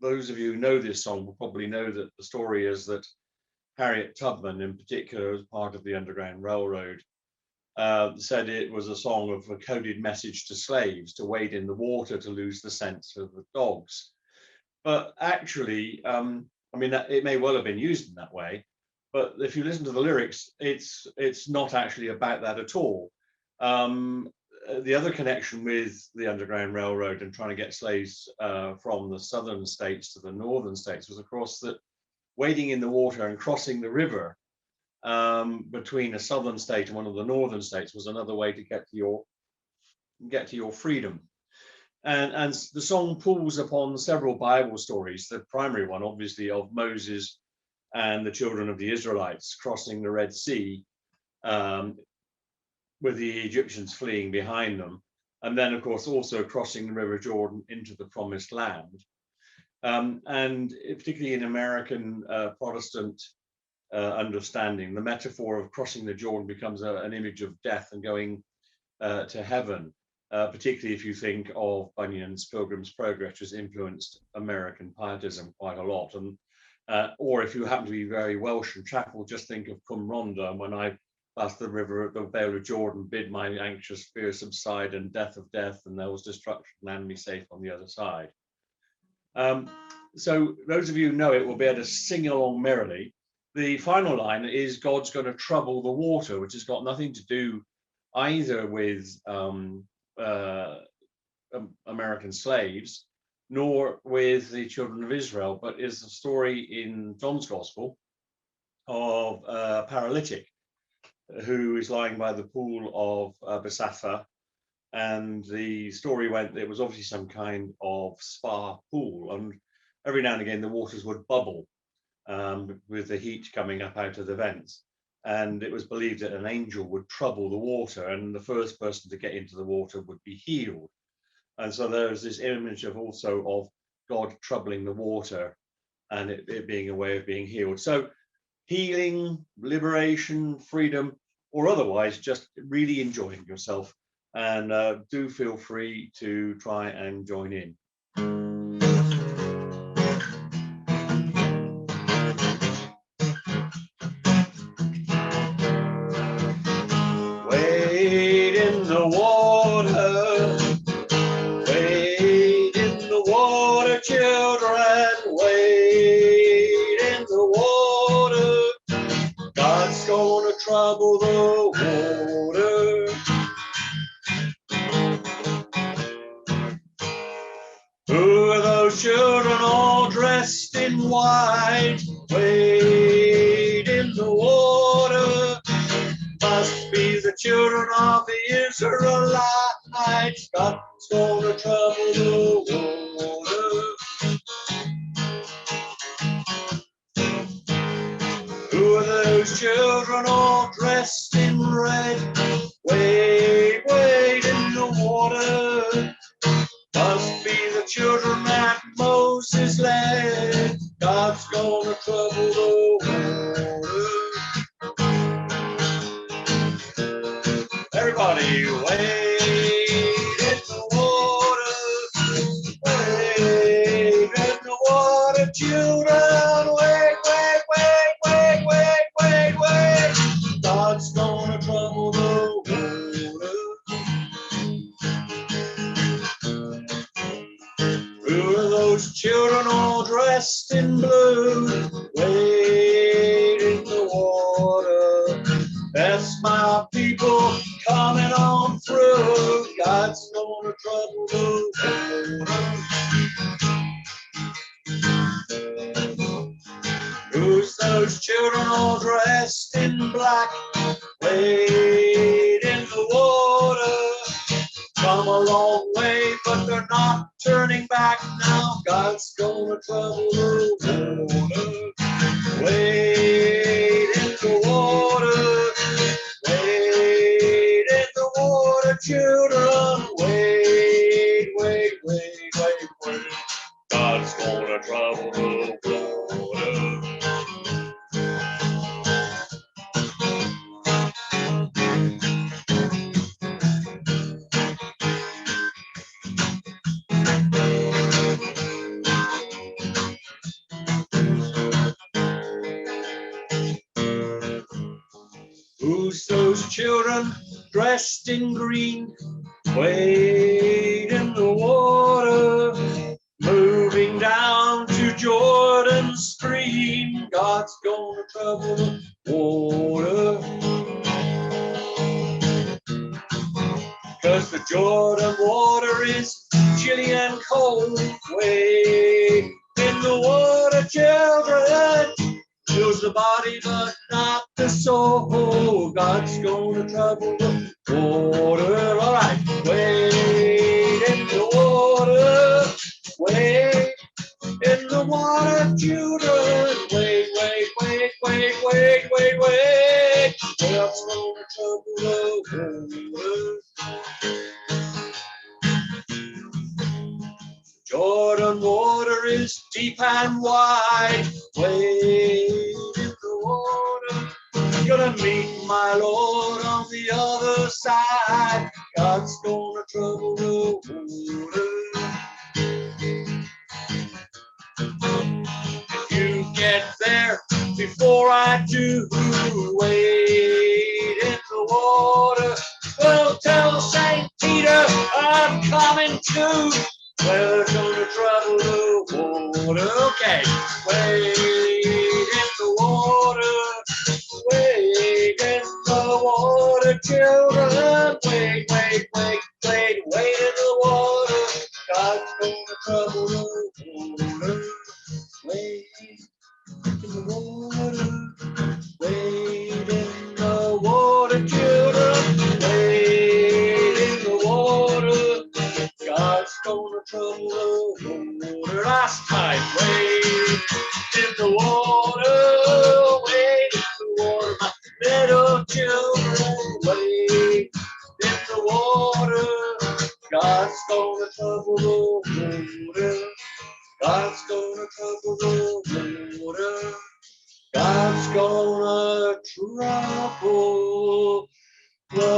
those of you who know this song will probably know that the story is that Harriet Tubman, in particular, as part of the Underground Railroad, said it was a song of a coded message to slaves to wade in the water to lose the scent of the dogs. But actually, I mean, it may well have been used in that way, but if you listen to the lyrics, it's not actually about that at all. The other connection with the Underground Railroad and trying to get slaves from the southern states to the northern states was, of course, that wading in the water and crossing the river between a southern state and one of the northern states was another way to get to your freedom. And the song pulls upon several Bible stories, the primary one obviously of Moses and the children of the Israelites crossing the Red Sea, with the Egyptians fleeing behind them, and then of course also crossing the River Jordan into the Promised Land. And particularly in American Protestant understanding, the metaphor of crossing the Jordan becomes an image of death and going to heaven, particularly if you think of Bunyan's Pilgrim's Progress, which has influenced American pietism quite a lot. And or if you happen to be very Welsh and Chapel, just think of Cwm Rhondda, when I passed the river, the Vale of Jordan, bid my anxious fear subside, and death of death, and there was destruction, land me safe on the other side. So those of you who know it will be able to sing along merrily. The final line is God's going to trouble the water, which has got nothing to do either with American slaves nor with the children of Israel, but is the story in John's Gospel of a paralytic who is lying by the pool of Bethesda. And the story went that it was obviously some kind of spa pool, and every now and again the waters would bubble with the heat coming up out of the vents. And it was believed that an angel would trouble the water, and the first person to get into the water would be healed. And so there's this image of also of God troubling the water and it being a way of being healed. So healing, liberation, freedom, or otherwise just really enjoying yourself. And do feel free to try and join in. Wade in the water, wade in the water, children, wade in the water. God's gonna trouble the water. Who are those children all dressed in white? Wade in the water. Must be the children of the Israelites. God's gonna trouble the water. Who are those children all dressed in red? Wade, wade in the water. Must be the children that Moses led. God's gonna trouble the water. Everybody wade in the water, wade in the water, children, wade, wade, wade, wade, wade, wade, wade. God's gonna trouble the water. Who are those children all dressed in blue? Wade in the water. That's my people coming on through. God's gonna trouble the water. Who's those children all dressed in black? Wade in the water. Come a long way, but they're not turning back now. God's gonna trouble the water. Wade in the water. Wade in the water, children. Wade, wade, wade, wade, wade. God's gonna trouble the water. children dressed in green wade in the water, moving down to Jordan's stream. God's gonna trouble the water, 'cause the Jordan water is chilly and cold. Wade in the water, children, fills the body but not the soul. God's gonna trouble the water. All right, wade in the water, wade in the water, children. Wade, wade, wade, wade, wade, wade, wade. God's gonna trouble the water. Jordan water is deep and wide. Wade in the water, gonna meet my Lord on the other side. God's gonna trouble the water. If you get there before I do, wade in the water, well, tell St. Peter I'm coming too. We're gonna trouble the water. Okay, wade in the water, wade in the water, children. Wade, wade, wade, wade, wade in the water. God's gonna trouble the water. Wade in the water, wade in the water, children. Wade in the water. God's gonna trouble the water. Last time, wade in the water, wade in the water, my little children. Wade in the water. God's gonna trouble the water. God's gonna trouble the water. God's gonna trouble the